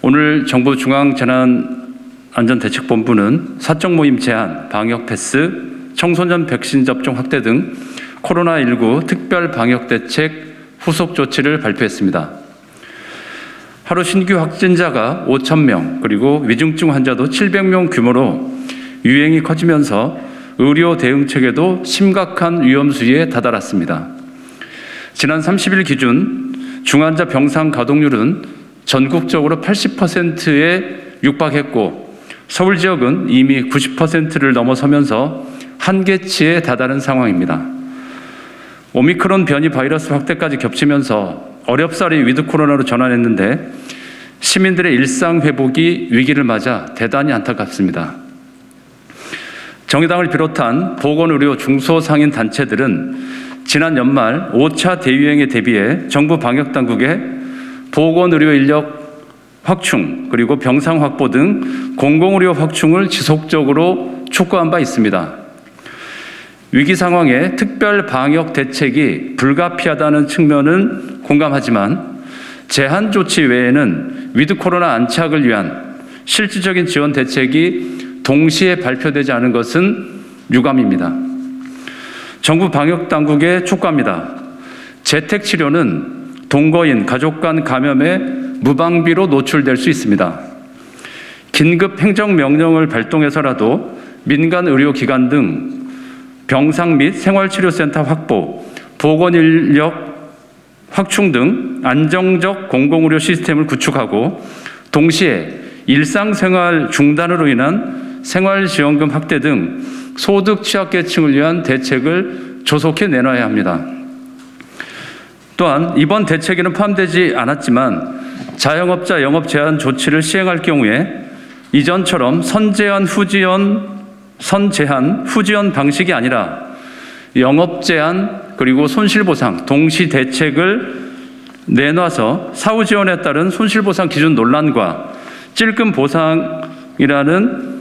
오늘 정부 중앙재난안전대책본부는 사적 모임 제한, 방역 패스, 청소년 백신 접종 확대 등 코로나19 특별 방역 대책 후속 조치를 발표했습니다. 하루 신규 확진자가 5,000명, 그리고 위중증 환자도 700명 규모로 유행이 커지면서 의료 대응 체계도 심각한 위험 수위에 다다랐습니다. 지난 30일 기준 중환자 병상 가동률은 전국적으로 80%에 육박했고 서울 지역은 이미 90%를 넘어서면서 한계치에 다다른 상황입니다. 오미크론 변이 바이러스 확대까지 겹치면서 어렵사리 위드 코로나로 전환했는데 시민들의 일상 회복이 위기를 맞아 대단히 안타깝습니다. 정의당을 비롯한 보건의료 중소상인 단체들은 지난 연말 5차 대유행에 대비해 정부 방역당국에 보건의료 인력 확충, 그리고 병상 확보 등 공공의료 확충을 지속적으로 촉구한 바 있습니다. 위기 상황에 특별 방역 대책이 불가피하다는 측면은 공감하지만 제한 조치 외에는 위드 코로나 안착을 위한 실질적인 지원 대책이 동시에 발표되지 않은 것은 유감입니다. 정부 방역 당국에 촉구합니다. 재택 치료는 동거인, 가족 간 감염에 무방비로 노출될 수 있습니다. 긴급 행정명령을 발동해서라도 민간 의료기관 등 병상 및 생활치료센터 확보, 보건인력 확충 등 안정적 공공의료 시스템을 구축하고 동시에 일상생활 중단으로 인한 생활지원금 확대 등 소득 취약계층을 위한 대책을 조속히 내놔야 합니다. 또한 이번 대책에는 포함되지 않았지만 자영업자 영업 제한 조치를 시행할 경우에 이전처럼 선제한, 후지연 방식이 아니라 영업 제한 그리고 손실보상 동시 대책을 내놔서 사후 지원에 따른 손실보상 기준 논란과 찔끔 보상이라는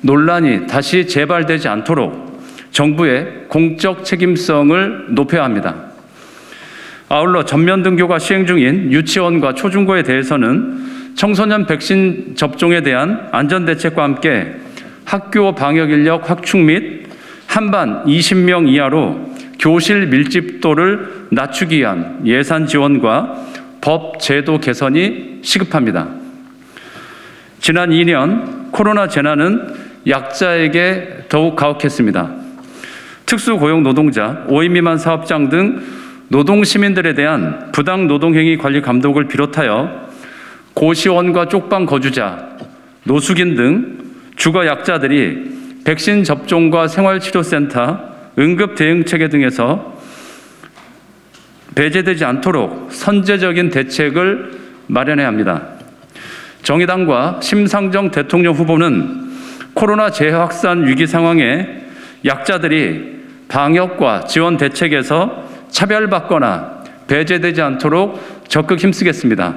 논란이 다시 재발되지 않도록 정부의 공적 책임성을 높여야 합니다. 아울러 전면 등교가 시행 중인 유치원과 초중고에 대해서는 청소년 백신 접종에 대한 안전대책과 함께 학교 방역 인력 확충 및 한반 20명 이하로 교실 밀집도를 낮추기 위한 예산 지원과 법 제도 개선이 시급합니다. 지난 2년 코로나 재난은 약자에게 더욱 가혹했습니다. 특수고용 노동자, 5인 미만 사업장 등 노동시민들에 대한 부당 노동행위 관리 감독을 비롯하여 고시원과 쪽방 거주자, 노숙인 등 주거 약자들이 백신 접종과 생활치료센터, 응급대응체계 등에서 배제되지 않도록 선제적인 대책을 마련해야 합니다. 정의당과 심상정 대통령 후보는 코로나 재확산 위기 상황에 약자들이 방역과 지원 대책에서 차별받거나 배제되지 않도록 적극 힘쓰겠습니다.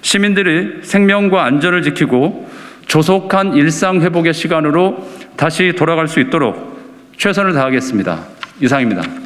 시민들의 생명과 안전을 지키고 조속한 일상 회복의 시간으로 다시 돌아갈 수 있도록 최선을 다하겠습니다. 이상입니다.